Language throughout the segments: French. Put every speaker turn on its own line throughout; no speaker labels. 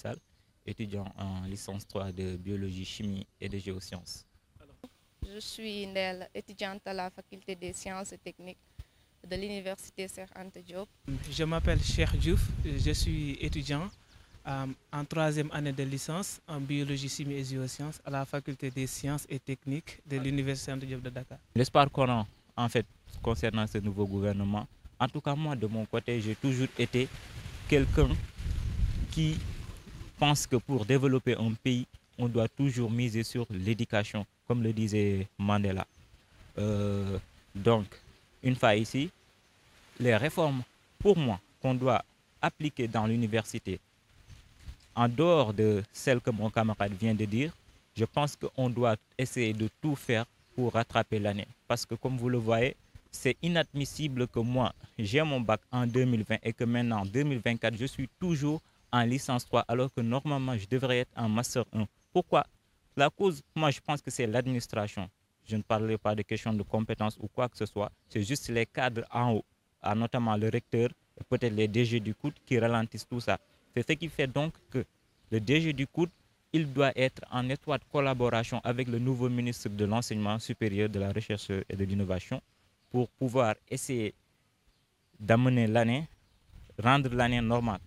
Sall, étudiant en licence 3 de biologie, chimie et de géosciences.
Je suis Ndel, étudiante à la faculté des sciences et techniques de l'université Cheikh Anta Diop.
Je m'appelle Cheikh Diouf, je suis étudiant en troisième année de licence en biologie, chimie et géosciences à la faculté des sciences et techniques de l'université Anta Diop de Dakar.
L'espoir qu'on a en fait concernant ce nouveau gouvernement, en tout cas moi de mon côté, j'ai toujours été quelqu'un qui pense que pour développer un pays, on doit toujours miser sur l'éducation, comme le disait Mandela. Donc, une fois ici, les réformes, pour moi, qu'on doit appliquer dans l'université, en dehors de celles que mon camarade vient de dire, je pense qu'on doit essayer de tout faire pour rattraper l'année. Parce que comme vous le voyez, c'est inadmissible que moi, j'ai mon bac en 2020 et que maintenant, en 2024, je suis toujours en licence 3 alors que normalement, je devrais être en master 1. Pourquoi? La cause, moi, je pense que c'est l'administration. Je ne parlerai pas de questions de compétences ou quoi que ce soit. C'est juste les cadres en haut, notamment le recteur et peut-être les DG du COUD qui ralentissent tout ça. C'est ce qui fait donc que le DG du COUD, il doit être en étroite collaboration avec le nouveau ministre de l'Enseignement supérieur, de la Recherche et de l'Innovation pour pouvoir essayer d'amener l'année, rendre l'année normale.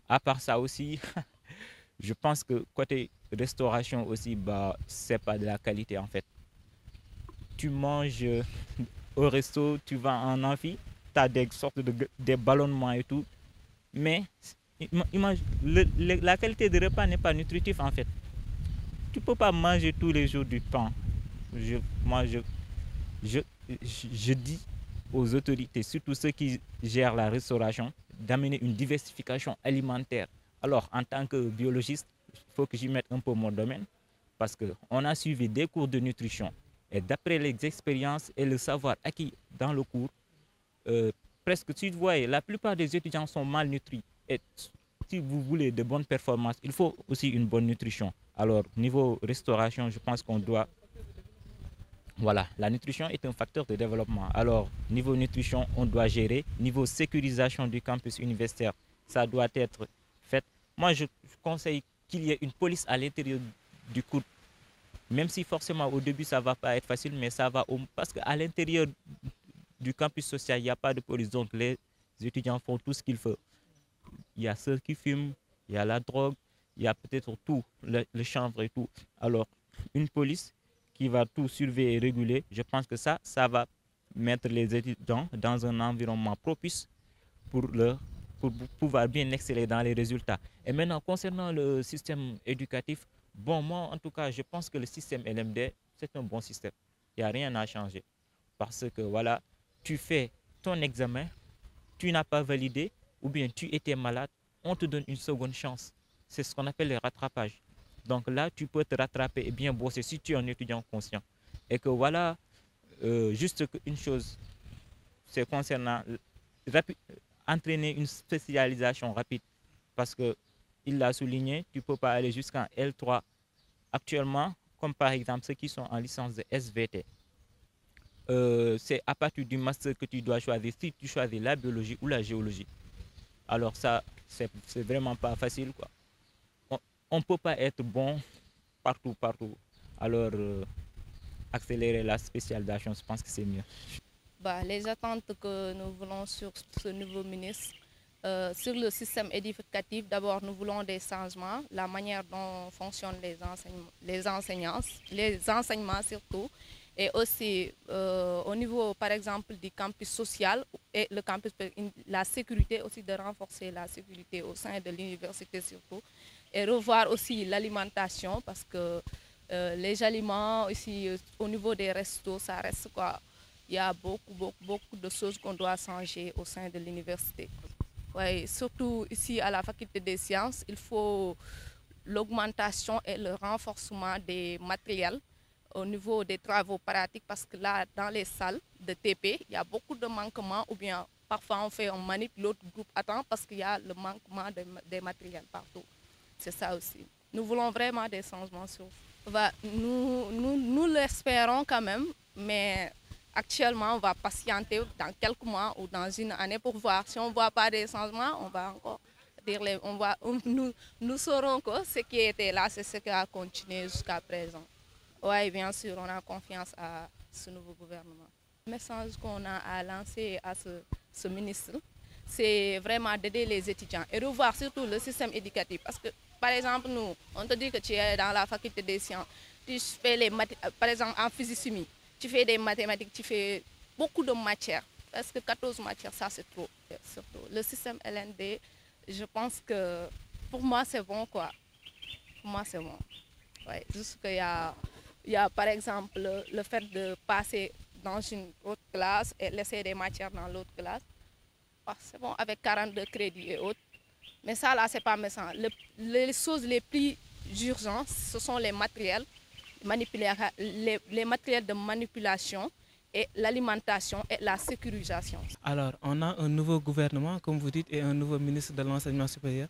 À part ça aussi, je pense que côté restauration aussi, bah, c'est pas de la qualité en fait. Tu manges au resto, tu vas en amphi, tu as des sortes des ballonnements et tout, mais la qualité de repas n'est pas nutritive en fait. Tu ne peux pas manger tous les jours du pain. Moi, je, je dis aux autorités, surtout ceux qui gèrent la restauration, d'amener une diversification alimentaire. Alors, en tant que biologiste, il faut que j'y mette un peu mon domaine parce qu'on a suivi des cours de nutrition. Et d'après les expériences et le savoir acquis dans le cours, presque, si vous voyez, la plupart des étudiants sont malnutris. Et si vous voulez de bonnes performances, il faut aussi une bonne nutrition. Alors, niveau restauration, je pense qu'on doit... Voilà, la nutrition est un facteur de développement. Alors, niveau nutrition, on doit gérer. Niveau sécurisation du campus universitaire, ça doit être fait. Moi, je conseille qu'il y ait une police à l'intérieur du cours. Même si forcément au début, ça ne va pas être facile, mais ça va... Parce qu'à l'intérieur du campus social, il n'y a pas de police. Donc, les étudiants font tout ce qu'il faut. Il y a ceux qui fument, il y a la drogue, il y a peut-être tout, le chanvre et tout. Alors, une police qui va tout surveiller et réguler, je pense que ça va mettre les étudiants dans un environnement propice pour pouvoir bien exceller dans les résultats. Et maintenant, concernant le système éducatif, bon, moi, en tout cas, je pense que le système LMD, c'est un bon système. Il n'y a rien à changer. Parce que, voilà, tu fais ton examen, tu n'as pas validé, ou bien tu étais malade, on te donne une seconde chance. C'est ce qu'on appelle le rattrapage. Donc là, tu peux te rattraper et bien bosser si tu es un étudiant conscient. Et que voilà, juste une chose, c'est concernant entraîner une spécialisation rapide. Parce qu'il l'a souligné, tu ne peux pas aller jusqu'en L3 actuellement, comme par exemple ceux qui sont en licence de SVT. C'est à partir du master que tu dois choisir si tu choisis la biologie ou la géologie. Alors ça, c'est vraiment pas facile, quoi. On ne peut pas être bon partout. Alors, accélérer la spécialisation, je pense que c'est mieux.
Bah, les attentes que nous voulons sur ce nouveau ministre, sur le système éducatif, d'abord, nous voulons des changements, la manière dont fonctionnent les enseignements surtout, et aussi au niveau, par exemple, du campus social et le campus, la sécurité aussi, de renforcer la sécurité au sein de l'université surtout, et revoir aussi l'alimentation parce que les aliments aussi au niveau des restos, ça reste quoi. Il y a beaucoup de choses qu'on doit changer au sein de l'université. Ouais, surtout ici à la faculté des sciences, il faut l'augmentation et le renforcement des matériels au niveau des travaux pratiques parce que là, dans les salles de TP, il y a beaucoup de manquements ou bien parfois on fait un manip, l'autre groupe attend parce qu'il y a le manquement des matériels partout. C'est ça aussi. Nous voulons vraiment des changements sur... Nous l'espérons quand même, mais actuellement, on va patienter dans quelques mois ou dans une année pour voir. Si on ne voit pas des changements, on va encore Nous saurons que ce qui était là, c'est ce qui a continué jusqu'à présent. Oui, bien sûr, on a confiance à ce nouveau gouvernement. Le message qu'on a à lancer à ce ministre, c'est vraiment d'aider les étudiants et revoir surtout le système éducatif. Parce que, par exemple, nous, on te dit que tu es dans la faculté des sciences, tu fais par exemple en physique-chimie, tu fais des mathématiques, tu fais beaucoup de matières. Parce que 14 matières, ça c'est trop. Surtout le système LND, je pense que pour moi c'est bon quoi. Pour moi c'est bon. Ouais, juste qu'il y a par exemple le fait de passer dans une autre classe et laisser des matières dans l'autre classe. Oh, c'est bon avec 42 crédits et autres. Mais ça là c'est pas méchant. Les choses les plus urgentes, ce sont les matériels, les matériels de manipulation et l'alimentation et la sécurisation.
Alors, on a un nouveau gouvernement, comme vous dites, et un nouveau ministre de l'enseignement supérieur.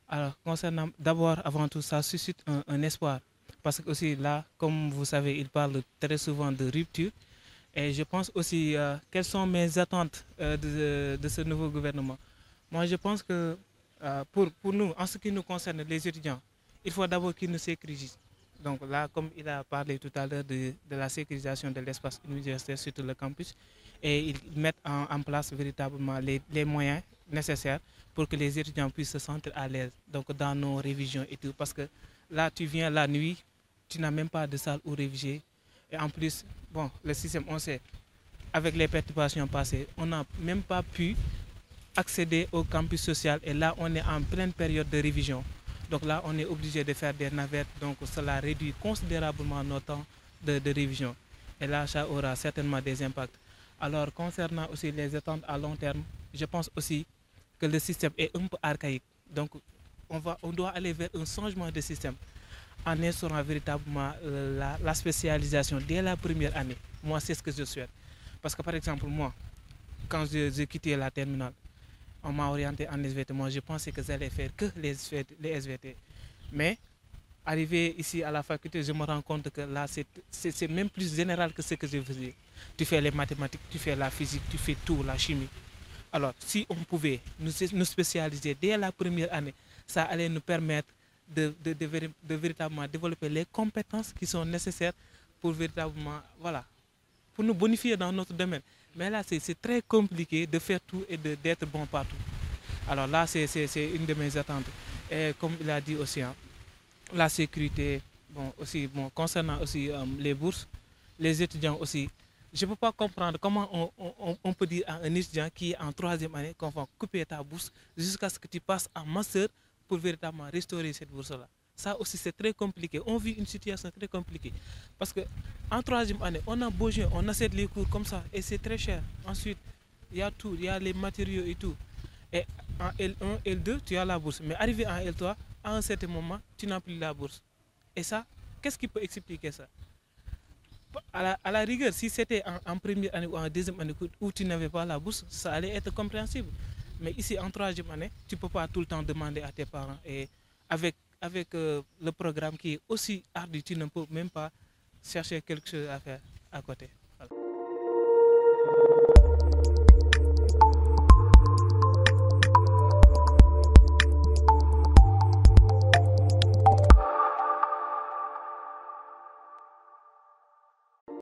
Alors, concernant d'abord, avant tout, ça suscite un espoir. Parce que aussi là, comme vous savez, il parle très souvent de rupture. Et je pense aussi, quelles sont mes attentes de ce nouveau gouvernement. Moi, je pense que pour nous, en ce qui nous concerne, les étudiants, il faut d'abord qu'ils nous sécurisent. Donc là, comme il a parlé tout à l'heure de la sécurisation de l'espace universitaire sur tout le campus, et ils mettent en place véritablement les moyens nécessaires pour que les étudiants puissent se sentir à l'aise donc dans nos révisions et tout. Parce que là, tu viens la nuit, tu n'as même pas de salle où réviser. Et en plus, bon, le système, on sait, avec les perturbations passées, on n'a même pas pu accéder au campus social. Et là, on est en pleine période de révision. Donc là, on est obligé de faire des navettes, donc cela réduit considérablement notre temps de révision. Et là, ça aura certainement des impacts. Alors, concernant aussi les attentes à long terme, je pense aussi que le système est un peu archaïque. Donc, on doit aller vers un changement de système en instaurant véritablement la spécialisation dès la première année. Moi, c'est ce que je souhaite. Parce que, par exemple, moi, quand j'ai quitté la terminale, on m'a orienté en SVT. Moi, je pensais que j'allais faire que les SVT. Mais, arrivé ici à la faculté, je me rends compte que là, c'est même plus général que ce que je faisais. Tu fais les mathématiques, tu fais la physique, tu fais tout, la chimie. Alors, si on pouvait nous spécialiser dès la première année, ça allait nous permettre de véritablement développer les compétences qui sont nécessaires pour véritablement, voilà, pour nous bonifier dans notre domaine. Mais là, c'est très compliqué de faire tout et d'être bon partout. Alors là, c'est une de mes attentes. Et comme il a dit aussi, hein, la sécurité, bon, aussi, bon, concernant aussi les bourses, les étudiants aussi. Je ne peux pas comprendre comment on peut dire à un étudiant qui est en 3e année qu'on va couper ta bourse jusqu'à ce que tu passes en master pour véritablement restaurer cette bourse-là. Ça aussi, c'est très compliqué. On vit une situation très compliquée. Parce qu'en 3e année, on a besoin, on achète les cours comme ça et c'est très cher. Ensuite, il y a tout, il y a les matériaux et tout. Et en L1, L2, tu as la bourse. Mais arrivé en L3, à un certain moment, tu n'as plus la bourse. Et ça, qu'est-ce qui peut expliquer ça? À la rigueur, si c'était en première année ou en 2e année où tu n'avais pas la bourse, ça allait être compréhensible. Mais ici, en 3e année, tu ne peux pas tout le temps demander à tes parents. Et avec le programme qui est aussi ardu, tu ne peux même pas chercher quelque chose à faire à côté.